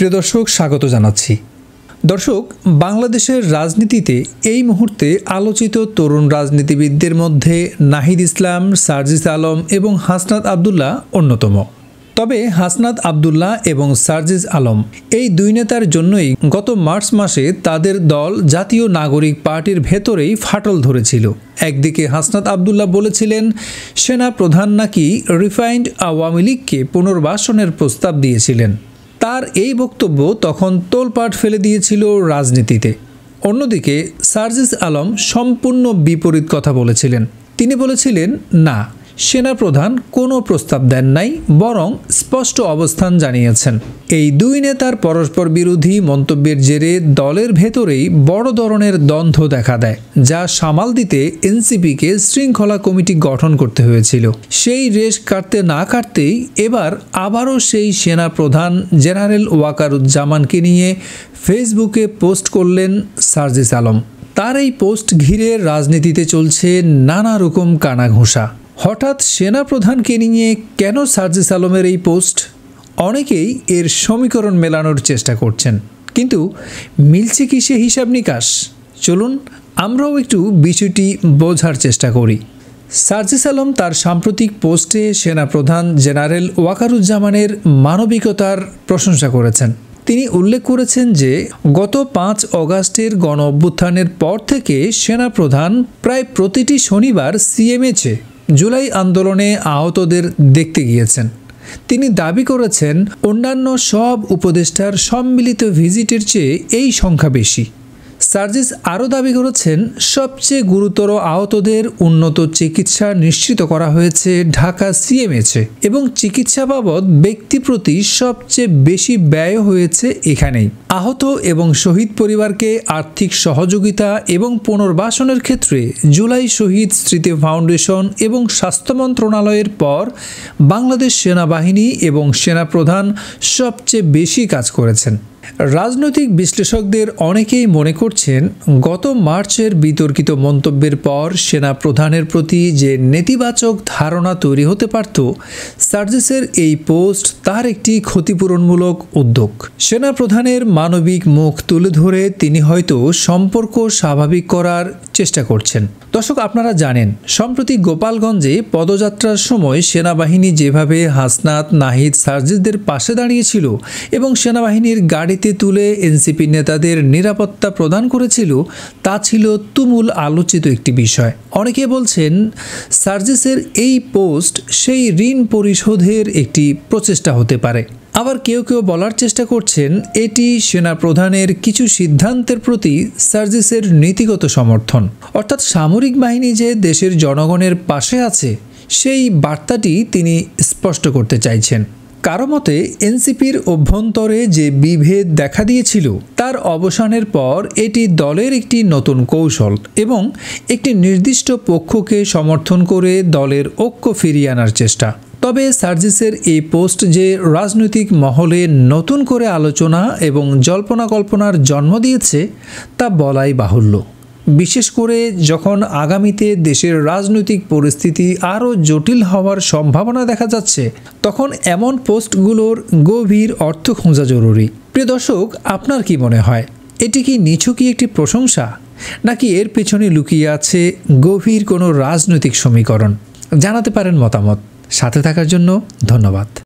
প্রিয় দর্শক, স্বাগত জানাচ্ছি। দর্শক, বাংলাদেশের রাজনীতিতে এই মুহূর্তে আলোচিত তরুণ রাজনীতিবিদদের মধ্যে নাহিদ ইসলাম, সার্জিস আলম এবং হাসনাত আবদুল্লাহ অন্যতম। তবে হাসনাত আবদুল্লাহ এবং সার্জিস আলম এই দুই নেতার জন্যই গত মার্চ মাসে তাদের দল জাতীয় নাগরিক পার্টির ভেতরেই ফাটল ধরেছিল। একদিকে হাসনাত আবদুল্লাহ বলেছিলেন সেনা প্রধান নাকি রিফাইন্ড আওয়ামী লীগকে পুনর্বাসনের প্রস্তাব দিয়েছিলেন। তার এই বক্তব্য তখন তোলপাড় ফেলে দিয়েছিল রাজনীতিতে। অন্যদিকে সার্জিস আলম সম্পূর্ণ বিপরীত কথা বলেছিলেন। তিনি বলেছিলেন, না, সেনাপ্রধান কোনো প্রস্তাব দেন নাই, বরং স্পষ্ট অবস্থান জানিয়েছেন। এই দুই নেতার পরস্পর বিরোধী মন্তব্যের জেরে দলের ভেতরেই বড় ধরনের দ্বন্দ্ব দেখা দেয়, যা সামাল দিতে এনসিপিকে শৃঙ্খলা কমিটি গঠন করতে হয়েছিল। সেই রেশ কাটতে না কাটতেই এবার আবারও সেই সেনাপ্রধান জেনারেল ওয়াকারুজ্জামানকে নিয়ে ফেসবুকে পোস্ট করলেন সার্জিস আলম। তার এই পোস্ট ঘিরে রাজনীতিতে চলছে নানা রকম কানাঘুষা। হঠাৎ সেনাপ্রধানকে নিয়ে কেন সার্জিস আলমের এই পোস্ট? অনেকেই এর সমীকরণ মেলানোর চেষ্টা করছেন, কিন্তু মিলছে কি সে হিসাব নিকাশ? চলুন আমরাও একটু বিষয়টি বোঝার চেষ্টা করি। সার্জিস আলম তার সাম্প্রতিক পোস্টে সেনাপ্রধান জেনারেল ওয়াকারুজ্জামানের মানবিকতার প্রশংসা করেছেন। তিনি উল্লেখ করেছেন যে গত 5 অগাস্টের গণ অভ্যুত্থানের পর থেকে সেনাপ্রধান প্রায় প্রতিটি শনিবার সিএমএইচে জুলাই আন্দোলনে আহতদের দেখতে গিয়েছেন। তিনি দাবি করেছেন অন্যান্য সব উপদেষ্টার সম্মিলিত ভিজিটের চেয়ে এই সংখ্যা বেশি। সার্জিস আরও দাবি করেছেন সবচেয়ে গুরুতর আহতদের উন্নত চিকিৎসা নিশ্চিত করা হয়েছে ঢাকা সিএমএইচে এবং চিকিৎসা বাবদ ব্যক্তি প্রতি সবচেয়ে বেশি ব্যয় হয়েছে এখানেই। আহত এবং শহীদ পরিবারকে আর্থিক সহযোগিতা এবং পুনর্বাসনের ক্ষেত্রে জুলাই শহীদ স্মৃতি ফাউন্ডেশন এবং স্বাস্থ্য মন্ত্রণালয়ের পর বাংলাদেশ সেনাবাহিনী এবং সেনাপ্রধান সবচেয়ে বেশি কাজ করেছেন। রাজনৈতিক বিশ্লেষকদের অনেকেই মনে করছেন গত মার্চের বিতর্কিত মন্তব্যের পর সেনাপ্রধানের প্রতি যে নেতিবাচক ধারণা তৈরি হতে পারত, সার্জিসের এই পোস্ট তার একটি ক্ষতিপূরণমূলক উদ্যোগ। সেনাপ্রধানের মানবিক মুখ তুলে ধরে তিনি হয়তো সম্পর্ক স্বাভাবিক করার চেষ্টা করছেন। দর্শক, আপনারা জানেন সম্প্রতি গোপালগঞ্জে পদযাত্রার সময় সেনাবাহিনী যেভাবে হাসনাত, নাহিদ, সার্জিসদের পাশে দাঁড়িয়েছিল এবং সেনাবাহিনীর গাড়িতে তুলে এনসিপি নেতাদের নিরাপত্তা প্রদান করেছিল, তা ছিল তুমুল আলোচিত একটি বিষয়। অনেকে বলছেন সার্জিসের এই পোস্ট সেই ঋণ পরিশোধের একটি প্রচেষ্টা হতে পারে। আবার কেউ কেউ বলার চেষ্টা করছেন এটি সেনাপ্রধানের কিছু সিদ্ধান্তের প্রতি সার্জিসের নীতিগত সমর্থন, অর্থাৎ সামরিক বাহিনী যে দেশের জনগণের পাশে আছে সেই বার্তাটি তিনি স্পষ্ট করতে চাইছেন। কারো মতে এনসিপির অভ্যন্তরে যে বিভেদ দেখা দিয়েছিল তার অবসানের পর এটি দলের একটি নতুন কৌশল এবং একটি নির্দিষ্ট পক্ষকে সমর্থন করে দলের ঐক্য ফিরিয়ে আনার চেষ্টা। তবে সার্জিসের এই পোস্ট যে রাজনৈতিক মহলে নতুন করে আলোচনা এবং জল্পনা কল্পনার জন্ম দিয়েছে তা বলাই বাহুল্য। বিশেষ করে যখন আগামীতে দেশের রাজনৈতিক পরিস্থিতি আরও জটিল হওয়ার সম্ভাবনা দেখা যাচ্ছে, তখন এমন পোস্টগুলোর গভীর অর্থ খোঁজা জরুরি। প্রিয় দর্শক, আপনার কি মনে হয় এটি কি নিছকই একটি প্রশংসা, নাকি এর পেছনে লুকিয়ে আছে গভীর কোনো রাজনৈতিক সমীকরণ? জানাতে পারেন মতামত। সাথে থাকার জন্য ধন্যবাদ।